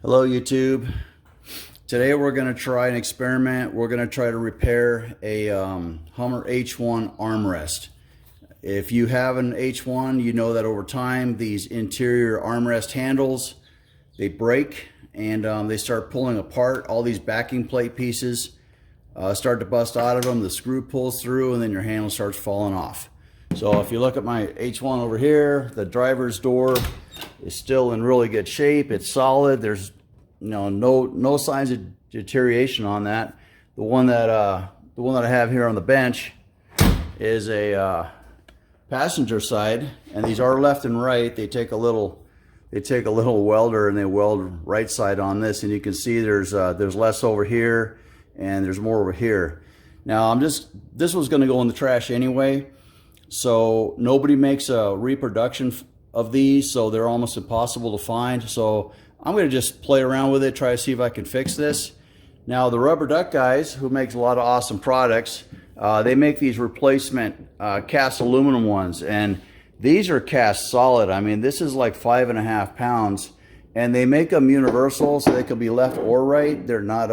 Hello YouTube. Today we're going to try an experiment. We're going to try to repair a Hummer H1 armrest. If you have an H1, you know that over time these interior armrest handles, they break and they start pulling apart. All these backing plate pieces start to bust out of them. The screw pulls through and then your handle starts falling off. So if you look at my H1 over here, the driver's door is still in really good shape. It's solid. There's no signs of deterioration on that. The one that I have here on the bench is a passenger side, and these are left and right. They take a little welder and they weld right side on this, and you can see there's less over here and there's more over here. Now this was going to go in the trash anyway, so nobody makes a reproduction of these, so they're almost impossible to find. So I'm going to just play around with it, try to see if I can fix this. Now the Rubber Duck guys, who makes a lot of awesome products, they make these replacement cast aluminum ones, and these are cast solid. I mean, this is like 5.5 pounds, and they make them universal, so they can be left or right. They're not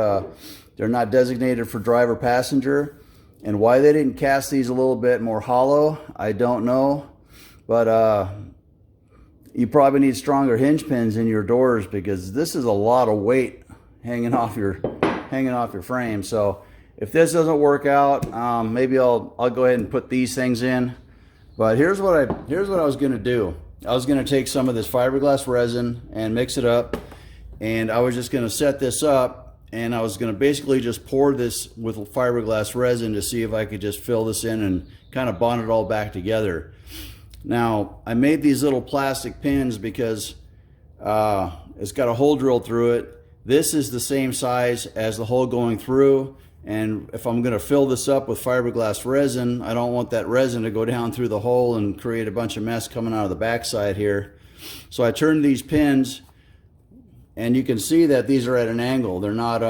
designated for driver passenger. And why they didn't cast these a little bit more hollow, I don't know, but you probably need stronger hinge pins in your doors, because this is a lot of weight hanging off your frame. So if this doesn't work out, maybe I'll go ahead and put these things in. But here's what I was going to do. I was going to take some of this fiberglass resin and mix it up, and I was just going to set this up, and I was going to basically just pour this with fiberglass resin to see if I could just fill this in and kind of bond it all back together. Now, I made these little plastic pins because it's got a hole drilled through it. This is the same size as the hole going through, and if I'm going to fill this up with fiberglass resin, I don't want that resin to go down through the hole and create a bunch of mess coming out of the backside here. So I turned these pins, and you can see that these are at an angle. They're not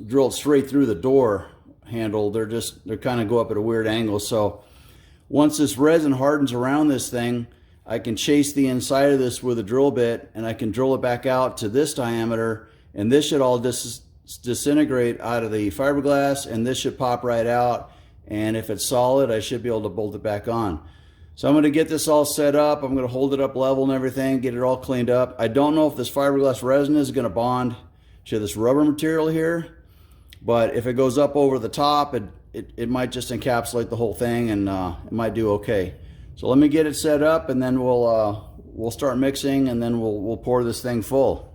drilled straight through the door handle. They're kind of go up at a weird angle. So once this resin hardens around this thing, I can chase the inside of this with a drill bit, and I can drill it back out to this diameter, and this should all disintegrate out of the fiberglass, and this should pop right out, and if it's solid, I should be able to bolt it back on. So I'm going to get this all set up. I'm going to hold it up level and everything, get it all cleaned up. I don't know if this fiberglass resin is going to bond to this rubber material here, but if it goes up over the top, it might just encapsulate the whole thing, and it might do okay. So let me get it set up, and then we'll start mixing, and then we'll pour this thing full.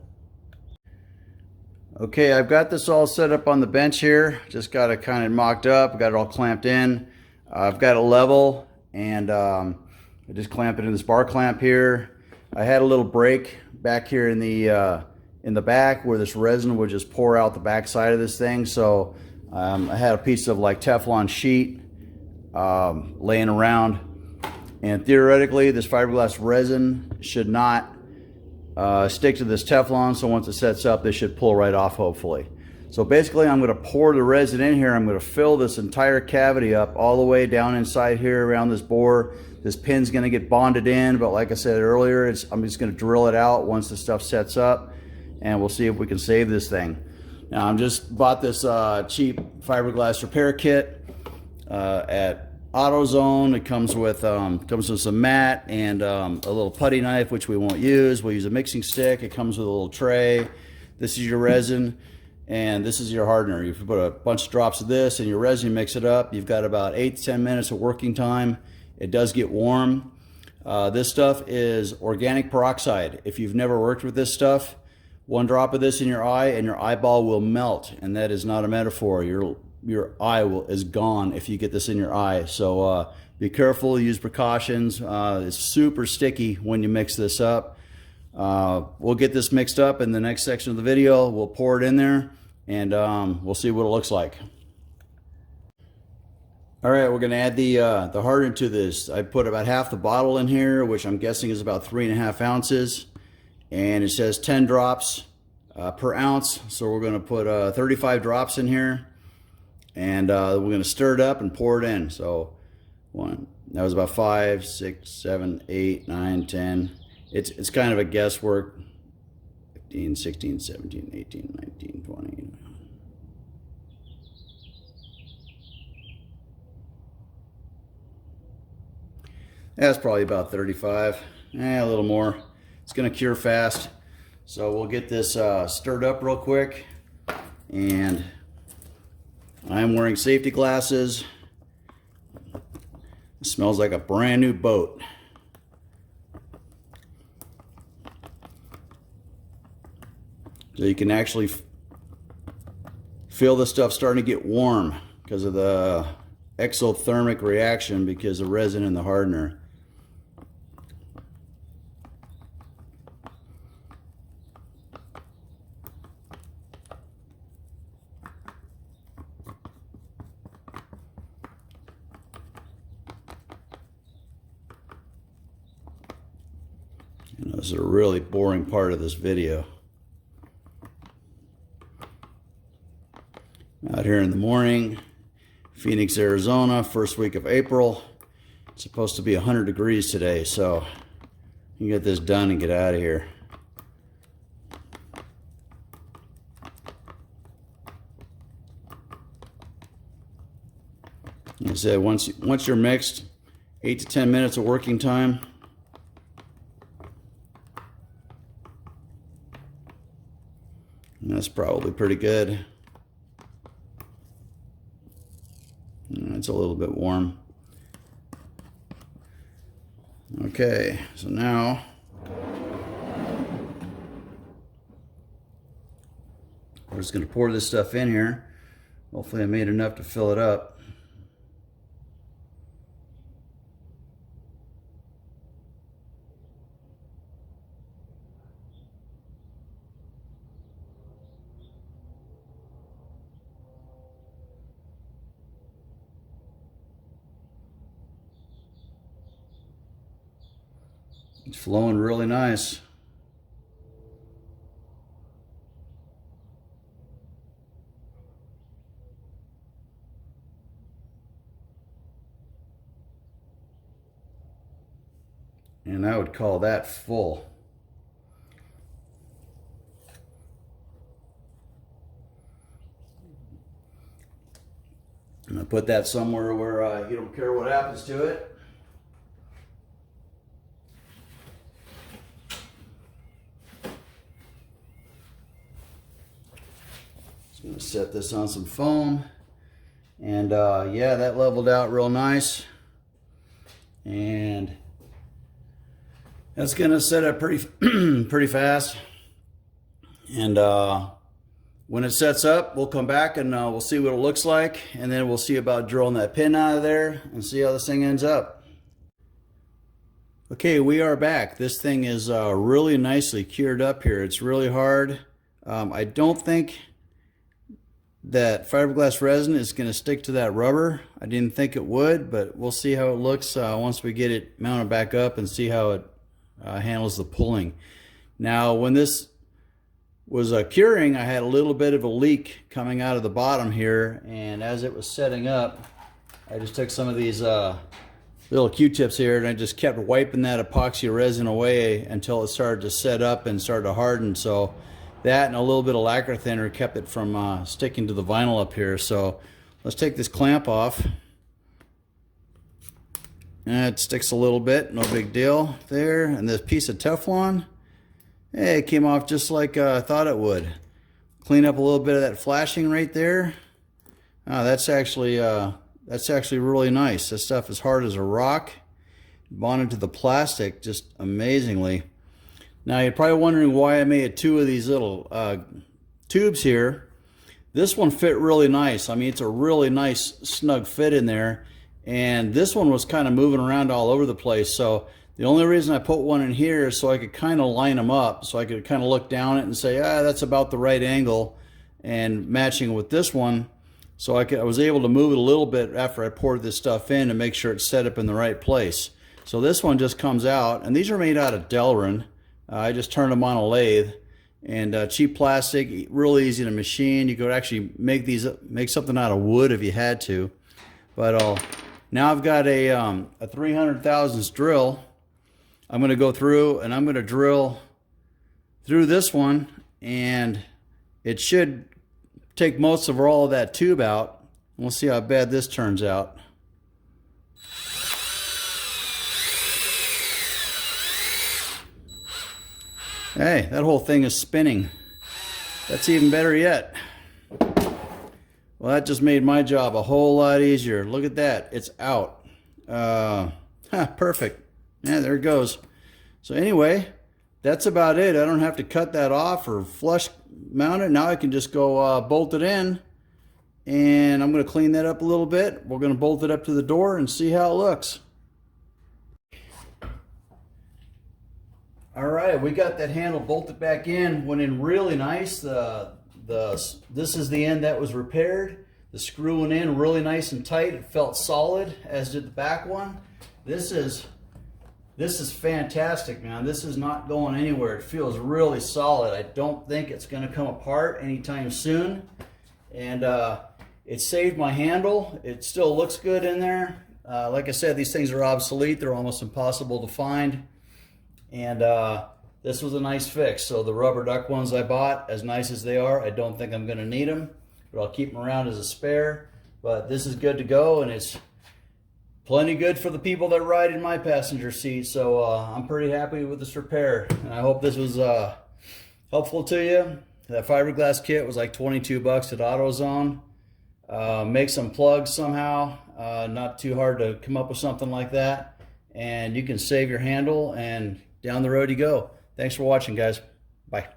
Okay, I've got this all set up on the bench here. Just got it kind of mocked up, got it all clamped in. I've got it level, and I just clamp it in this bar clamp here. I had a little break back here in the back where this resin would just pour out the back side of this thing. So I had a piece of like Teflon sheet laying around, and theoretically this fiberglass resin should not stick to this Teflon, so once it sets up, this should pull right off, hopefully. So basically I'm going to pour the resin in here. I'm going to fill this entire cavity up all the way down inside here around this bore. This pin's going to get bonded in, but like I said earlier, I'm just going to drill it out once the stuff sets up, and we'll see if we can save this thing. Now I'm just bought this cheap fiberglass repair kit at AutoZone. It comes with some mat and a little putty knife, which we won't use. We'll use a mixing stick. It comes with a little tray. This is your resin, and this is your hardener. You put a bunch of drops of this in your resin, mix it up. You've got about 8 to 10 minutes of working time. It does get warm. This stuff is organic peroxide. If you've never worked with this stuff, 1 drop of this in your eye and your eyeball will melt, and that is not a metaphor. Your eye is gone if you get this in your eye. So be careful, use precautions. It's super sticky when you mix this up. We'll get this mixed up in the next section of the video. We'll pour it in there, and we'll see what it looks like. All right, we're going to add the hardener to this. I put about half the bottle in here, which I'm guessing is about 3.5 ounces, and it says 10 drops per ounce. So we're going to put 35 drops in here, and we're going to stir it up and pour it in. So that was about 5, 6, 7, 8, 9, 10. It's kind of a guesswork 15, 16, 17, 18, 19, 20. That's probably about 35. A little more. It's going to cure fast. So we'll get this stirred up real quick. And I'm wearing safety glasses. It smells like a brand new boat. So you can actually feel the stuff starting to get warm because of the exothermic reaction because of resin in the hardener. This is a really boring part of this video. Out here in the morning, Phoenix, Arizona, first week of April. It's supposed to be 100 degrees today, so you can get this done and get out of here. Like I said, once you're mixed, 8 to 10 minutes of working time. And that's probably pretty good. It's a little bit warm. Okay, so now we're just going to pour this stuff in here. Hopefully I made enough to fill it up. It's flowing really nice. And I would call that full. I'm going to put that somewhere where you don't care what happens to it. Just going to set this on some foam. And yeah, that leveled out real nice. And that's going to set up pretty fast. And when it sets up, we'll come back and we'll see what it looks like. And then we'll see about drilling that pin out of there and see how this thing ends up. Okay, we are back. This thing is really nicely cured up here. It's really hard. I don't think that fiberglass resin is going to stick to that rubber. I didn't think it would, but we'll see how it looks once we get it mounted back up and see how it handles the pulling. Now, when this was curing, I had a little bit of a leak coming out of the bottom here, and as it was setting up, I just took some of these little Q-tips here and I just kept wiping that epoxy resin away until it started to set up and started to harden. So that and a little bit of lacquer thinner kept it from sticking to the vinyl up here. So let's take this clamp off. And it sticks a little bit, no big deal there. And this piece of Teflon, hey, it came off just like I thought it would. Clean up a little bit of that flashing right there. That's actually really nice. This stuff is hard as a rock. Bonded to the plastic just amazingly. Now you're probably wondering why I made two of these little tubes here. This one fit really nice. I mean, it's a really nice snug fit in there. And this one was kind of moving around all over the place. So the only reason I put one in here is so I could kind of line them up. So I could kind of look down it and say, that's about the right angle. And matching with this one. So I was able to move it a little bit after I poured this stuff in to make sure it's set up in the right place. So this one just comes out. And these are made out of Delrin. I just turned them on a lathe, and cheap plastic, really easy to machine. You could actually make something out of wood if you had to. But now I've got a 300 thousandths drill. I'm going to go through and I'm going to drill through this one, and it should take most of all of that tube out. We'll see how bad this turns out. Hey, that whole thing is spinning. That's even better yet. Well, that just made my job a whole lot easier. Look at that. It's out. Perfect. Yeah, there it goes. So anyway, that's about it. I don't have to cut that off or flush mount it. Now I can just go bolt it in. And I'm going to clean that up a little bit. We're going to bolt it up to the door and see how it looks. All right, we got that handle bolted back in. Went in really nice. This is the end that was repaired. The screw went in really nice and tight. It felt solid, as did the back one. This is fantastic, man. This is not going anywhere. It feels really solid. I don't think it's going to come apart anytime soon. And it saved my handle. It still looks good in there. Like I said, these things are obsolete. They're almost impossible to find. And this was a nice fix. So the rubber duck ones I bought, as nice as they are, I don't think I'm going to need them, but I'll keep them around as a spare. But this is good to go, and it's plenty good for the people that ride in my passenger seat. So I'm pretty happy with this repair, and I hope this was helpful to you. That fiberglass kit was like 22 bucks at AutoZone. Make some plugs somehow. Not too hard to come up with something like that, and you can save your handle, and down the road you go. Thanks for watching, guys. Bye.